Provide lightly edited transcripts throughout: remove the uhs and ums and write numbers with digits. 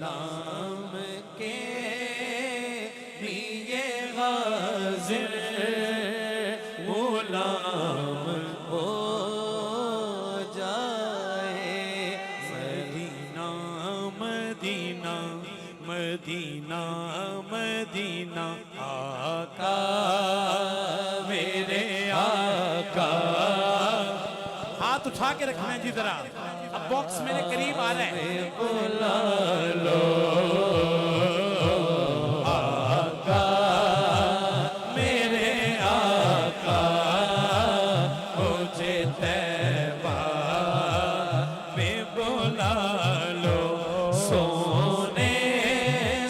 इस्लाम के लिए गाज़िर गुलाम हो जाए। मदीना मदीना मदीना मदीना आका मेरे आका। हाथ उठा के रखना है जी जरा, अब बॉक्स मेरे करीब आ रहा है। बुला लो आका मेरे आका, मुझे तैबा में बुला लो। सोने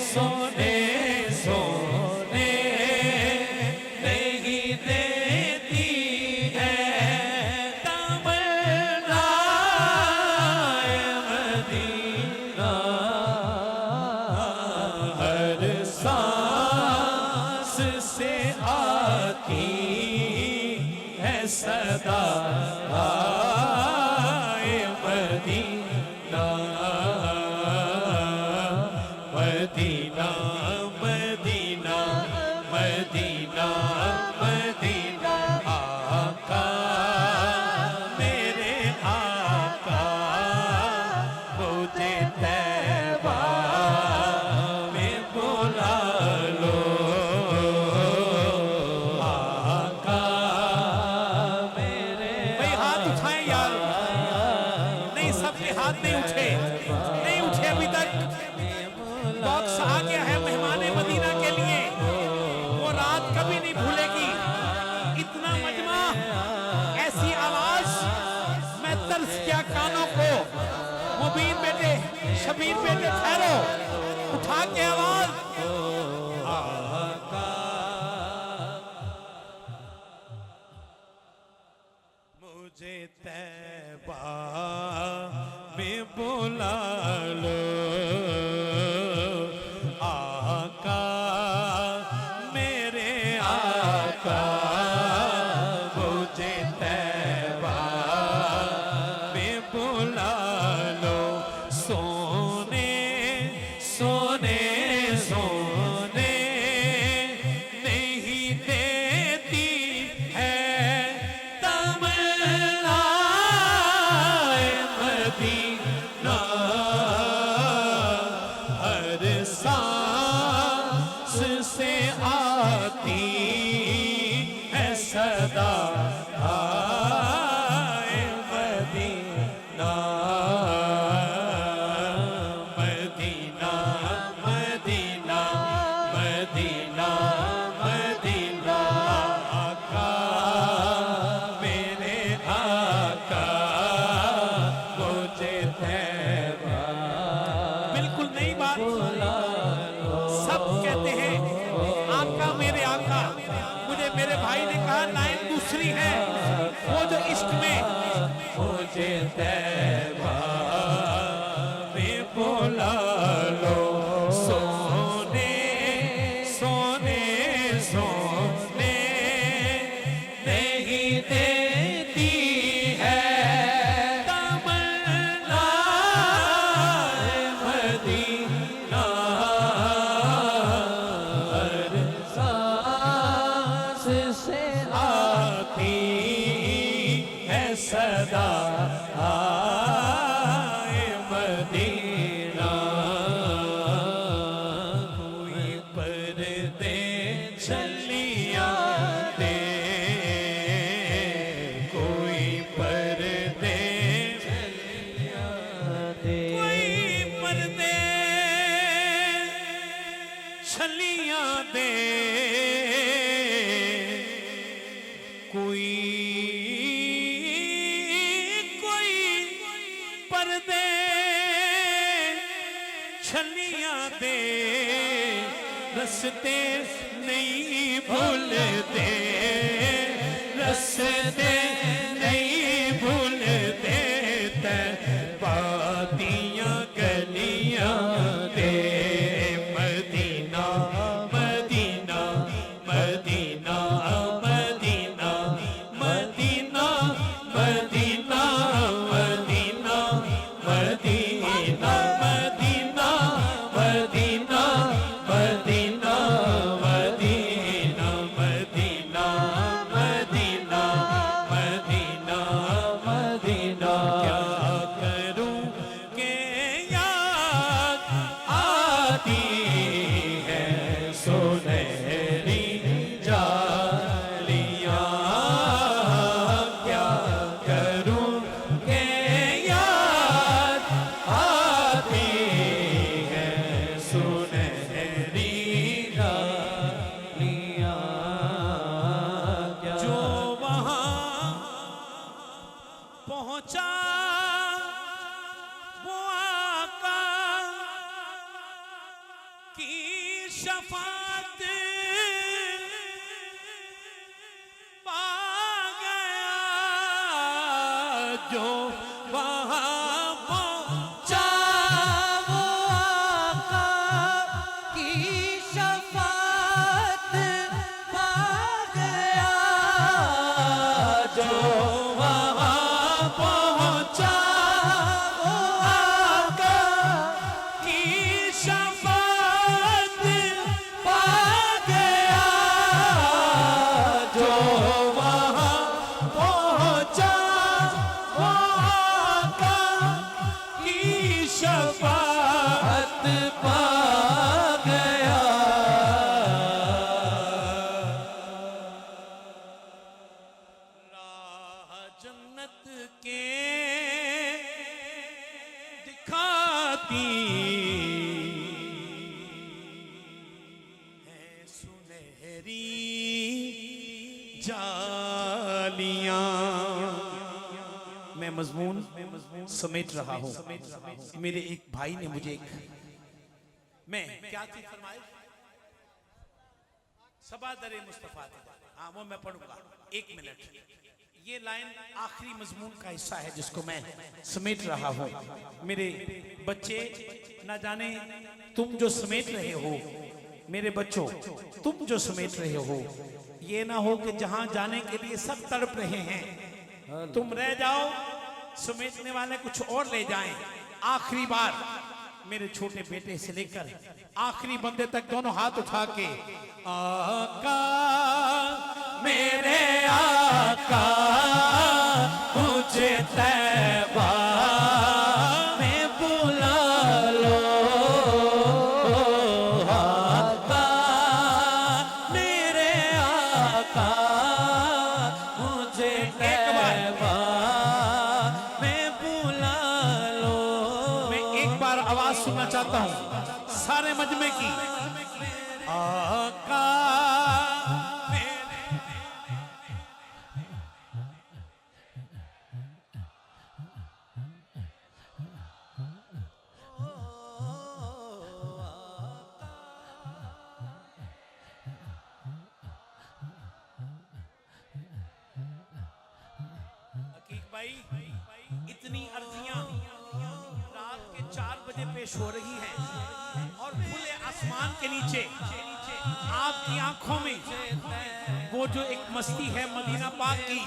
सोने सोने नहीं देती है तमन्ना मदीना, हर सांस से आती है सदा आए Madina Medina Medina Medina Madina आका मेरे आका, मुझे तैबा में बुला लो आका मेरे। भाई हाथ उठाएं यार, नहीं सबके हाथ नहीं उठे, नहीं उठे अभी तक। बॉक्स आ गया है मेहमाने मदीना के लिए, वो रात कभी नहीं भूलेगी। इतना मजमा, ऐसी आवाज, मैं तरस गया कानों को। मुबीन बेटे, शबीर बेटे ठहरो, उठा के आवाज। आका मुझे तैबा में बुला लो आका मेरे आका, मुझे तैबा में बुला लो। सोने सोने सोने नहीं देती है तमन्ना मदीना, हर सांस से आती है सदा आए Madina Medina Medina Medina Madina आका मेरे आका, मुझे तैबा। बिल्कुल नई बात, सब कहते हैं आका मेरे आका। मुझे मेरे भाई ने कहा लाइन दूसरी है, वो जो इश्क में मुझे तैबा में बुला लो। सोने सोने सोने नहीं देती है तमन्ना मदीना, हर सांस से आती है सदा आए मदीना। कोई पर्दे चलिया दे, कोई पर्दे चलिया दे, कोई पर्दे छलिया दे, कोई पर्दे छलिया दे, रस्ते नहीं भूलते, रस्ते नहीं भूलते, बातियां गलियां दे Medina Medina Medina Medina Medina Medina Medina Medina Medina के याद आती है सुनहरी डालियां। जो वहां पहुंचा वो आका की शफाअत पा गया। जो वहां पहुंचा वो आका की शफाअत पा गया। जो वहां पहुंचा वो आका की शफाअत पा गया। जो वहां पहुंचा वो आका की शफाअत पा गया। राह जन्नत के दिखाती है सुनहरी जालियां। मैं मजमून समेट रहा हूं। मेरे एक भाई ने मुझे मैं क्या चीज फरमाए, सबा दरे मुस्तफा थी। हाँ वो मैं पढ़ूंगा 1 मिनट। ये लाइन आखिरी मजमून का हिस्सा है जिसको मैं समेट रहा हूं। मेरे बच्चे ना जाने तुम जो समेट रहे हो, मेरे बच्चों तुम जो समेट रहे हो, ये ना हो कि जहां जाने के लिए सब तड़प रहे हैं तुम रह जाओ, समेटने वाले कुछ और ले जाएं। आखिरी बार मेरे छोटे बेटे से लेकर आखिरी बंदे तक दोनों हाथ उठा के आका मेरे आका मुझे तैबा में बुला लो। आका मेरे आका मुझे तैबा में बुला लो। मैं एक बार आवाज सुनना चाहता हूं सारे मजमे की। आका भाई इतनी अर्जियां रात के 4 बजे पेश हो रही हैं और खुले आसमान के नीचे आपकी आंखों में वो जो एक मस्ती है मदीना पाक की।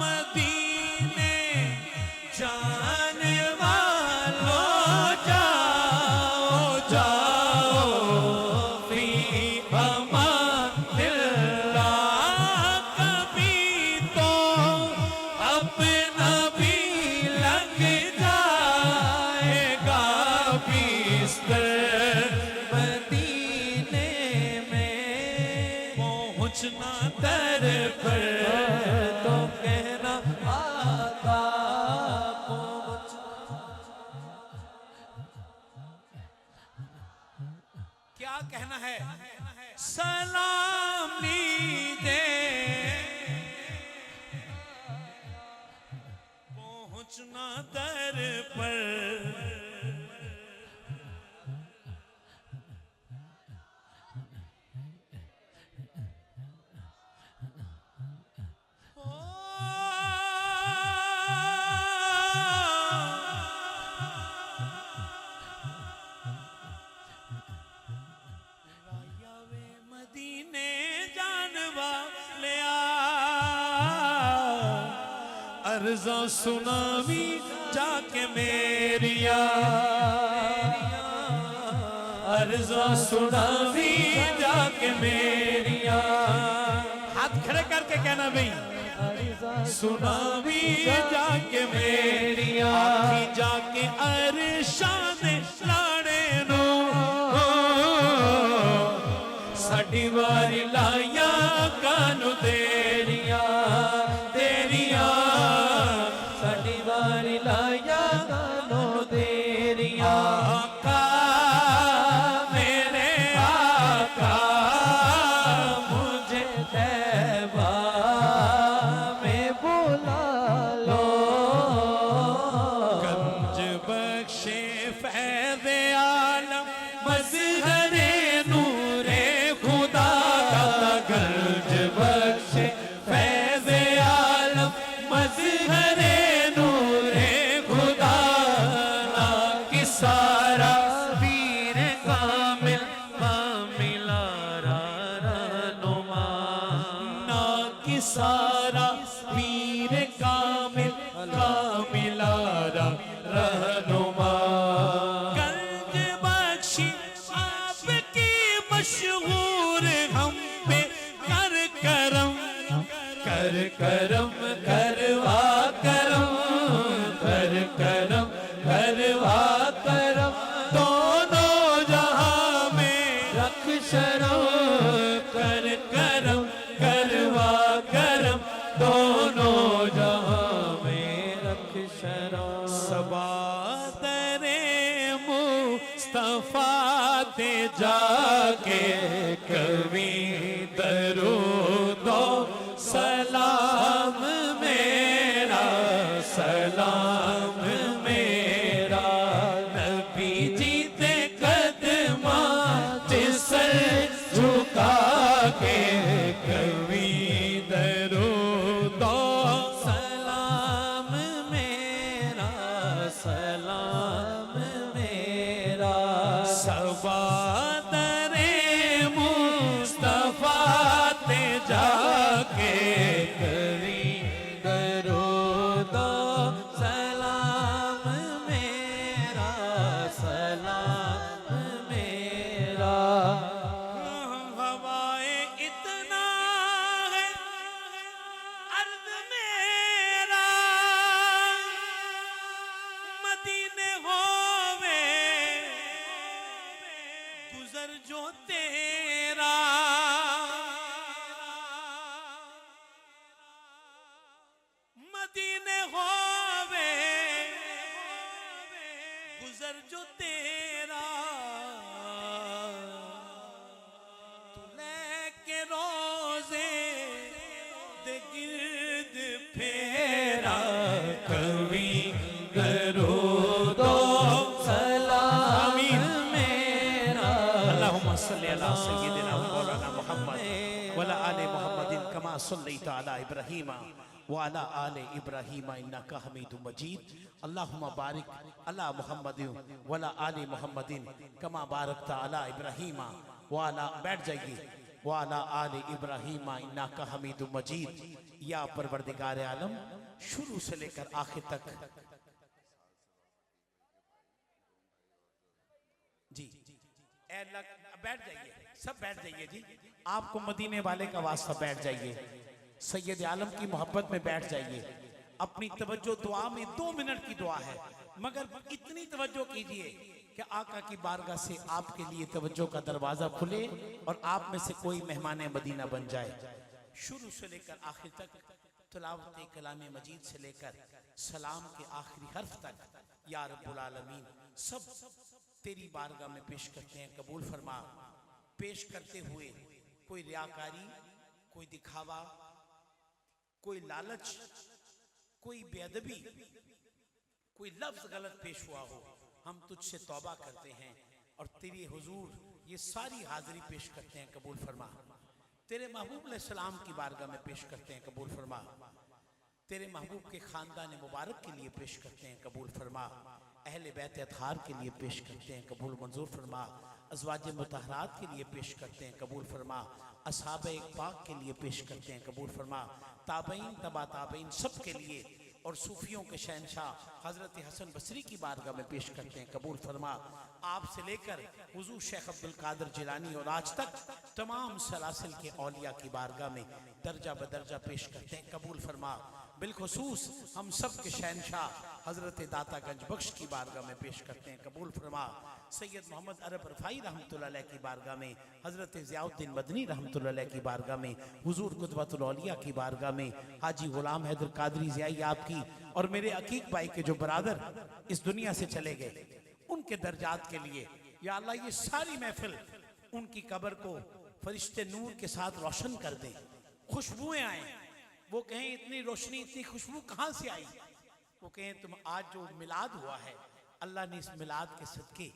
मदीने जाने वालों जाओ जाओ फी अमानिल्लाह। कभी तो अपना भी लग जाएगा बिस्तर। मदीने में पहुंचना दर पर तो कहना आका पहुंच। क्या कहना है? सलाम लीजिए पहुंचना दर पर। मदीने जानवा ले अर्ज़ा सुनावी जाके मेरिया। अर्ज़ा सुनावी जाके मेरिया। हाथ खड़े करके कहना भाई सुनावी जाके मेरिया। जाके अरशान लाड़े नो साडी वारी लाया नु तेरिया तेरिया साडी वारी लाया गानो तेरिया आका मेरे आका मुझे तैबा में बुला लो गंज बख्शे फैज़ आलम मज़हरे नूरे खुदा का गंज बख्शे फैज़ आलम मज़हरे नूरे खुदा ना कि सारा पीर कामिल कामिला रहनुमा ना कि सारा पीर कामिल कामिलारा रहनुमा गंज बख्शी आपकी मशहूर हम पे कर करम कर करम करवा करम कर करम करवा करम दोनों जहां में रख शरम कर करम करवा करम दोनों जहां में रख शरम सबादरे मुस्तफा ते जाके कभी दरूदो सलाम मेरा सलाम मेरा नबी जी ते कदमा सर झुका के कभी दरूदो सलाम मेरा सलाम मेरा सबादरे मुस्तफा ते जाके करी दरूदो सलाम मेरा सलाम मेरा हवाए इतना है अर्ज मेरा मदीने होवे गुजर जो तेरा मदीने होवे गुजर जो तेरा तू लेके रोजे दे गिर्द फेरा कभी दरूदो सलाम मेरा अल्लाहुम्मा सल्ली अला सय्यिदिना व मौलाना मुहम्मद व अला आले मुहम्मदिन कमा सल्लैता अला इब्राहीम व अला आले इब्राहीम इन्नका हमीदुम मजीद अल्लाहुम्मा बारिक अला मुहम्मदिन व अला आले मुहम्मदिन कमा बारकता अला इब्राहीम व अला बैठ जाइए व अला आले इब्राहीम इन्नका हमीदुम मजीद। या परवरदिगार आलम शुरू से लेकर आखिर तक जी बैठ जाइए, सब बैठ जाइए जी। आपको मदीने वाले का वास्ता बैठ जाइए, सैयद आलम की मोहब्बत में बैठ जाइए। अपनी तवज्जो दुआ में 2 मिनट की दुआ है, मगर इतनी तवज्जो कीजिए कि आका की बारगाह से आपके लिए तवज्जो का दरवाजा खुले और आप में से कोई मेहमान मदीना बन जाए। शुरू से लेकर आखिर तक, तिलावत कलाम मजीद से लेकर सलाम के आखिरी हर्फ तक, या रब्बुल आलमीन सब तेरी बारगाह में पेश करते हैं, कबूल फरमा। पेश करते हुए कोई रियाकारी, कोई दिखावा, कोई लालच, कोई बेअदबी, कोई लफ्ज गलत पेश हुआ हो, हम तुझसे तौबा करते हैं और तेरी हुजूर ये सारी हाजिरी पेश करते हैं, कबूल फरमा। तेरे महबूब अलैहिस्सलाम की बारगाह में पेश करते हैं, कबूल फरमा। तेरे महबूब के खानदान मुबारक के लिए पेश करते हैं, कबूल फरमा। अहले बैत अतहार के लिए पेश करते हैं, कबूल मंजूर फरमा। अज़वाज मुतहरात के लिए पेश करते हैं, कबूल फरमा। असहाबे पाक के लिए पेश करते हैं, कबूल फरमा। ताबईन तबा ताबईन सब के लिए और सूफियों के शहनशाह हज़रत हसन बसरी की बारगाह में पेश करते हैं, कबूल फरमा। आपसे लेकर हुजूर शेख अब्दुल कादिर जिलानी और आज तक तमाम सलासिल के औलिया की बारगाह में दर्जा बदर्जा पेश करते हैं, कबूल फरमा। बिलखुसूस हम सब के शहनशाह हजरत दाता गंज बख्श की बारगाह में पेश करते हैं। कबूल फरमा। सैयद मोहम्मद अरब रफ़ाई रहमतुल्लाह अलैह की बारगाह में, हजरत ज़ियाउद्दीन मदनी रहमतुल्लाह अलैह की बारगाह में, हुजूर कुतबतुल औलिया की बारगाह में, हाजी गुलाम हैदर कादरी ज़ियाई आपकी और मेरे अकीक भाई के जो बरादर इस दुनिया से चले गए, उनके दर्जात के लिए या अल्लाह ये सारी महफिल उनकी कब्र को फरिश्ते नूर के साथ रोशन कर दे, खुशबुएं आए, वो कहें इतनी रोशनी इतनी खुशबू कहाँ से आई, वो कहें तुम आज जो मिलाद हुआ है अल्लाह ने इस मिलाद के सदके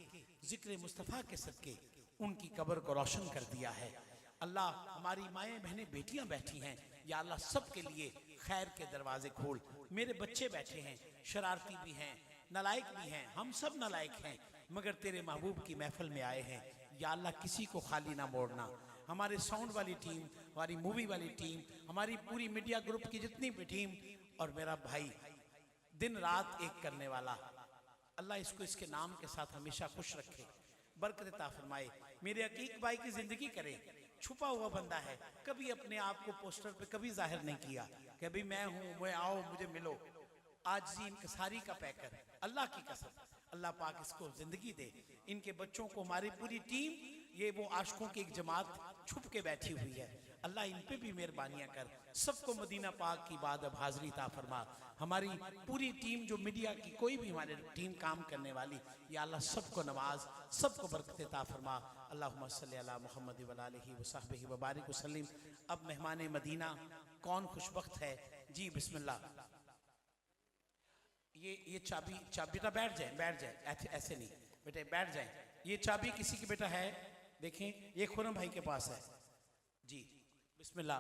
जिक्र मुस्तफ़ा के सदके उनकी कब्र को रोशन कर दिया है। अल्लाह हमारी माएँ बहनें बेटियां बैठी हैं, या अल्लाह सब के लिए खैर के दरवाजे खोल। मेरे बच्चे बैठे हैं, शरारती भी हैं, नालायक भी हैं, हम सब नालायक हैं, मगर तेरे महबूब की महफिल में आए हैं। या अल्लाह किसी को खाली ना मोड़ना। हमारे साउंड वाली टीम, हमारी मूवी वाली टीम, हमारी पूरी मीडिया ग्रुप की जितनी भी टीम और मेरा भाई दिन रात एक करने वाला, अल्लाह इसको इसके नाम के साथ हमेशा खुश रखे, बरकत अता फरमाए। मेरे अकीक भाई की जिंदगी करे, छुपा हुआ बंदा है, कभी अपने आप को पोस्टर पे कभी जाहिर नहीं किया कि अभी मैं हूँ, मैं आओ मुझे मिलो। आज जी इनकसारी का पैकर, अल्लाह की कसम, अल्लाह पाक इसको जिंदगी दे। इनके बच्चों को हमारी पूरी टीम, ये वो आशिकों की एक जमात छुप के बैठी हुई है, अल्लाह इन पे भी मेहरबानियां कर। सबको मदीना पाक की बाद अब हाजरी ता फरमा। हमारी पूरी टीम जो मीडिया की कोई भी हमारे टीम काम करने वाली, या अल्लाह सबको नवाज, सबको बरकत ता फरमा। अल्लाहुम्मा सल्ली अला मुहम्मद व आलिहि व सहबिहि व बारिक वसल्लिम। अब मेहमान मदीना कौन खुशबख्त है जी, बिस्मिल्लाह। ये चाबी बेटा बैठ जाए, ऐसे नहीं बेटे बैठ जाए। ये चाबी किसी की बेटा है, देखें ये खुरम भाई के पास है जी, बिस्मिल्लाह।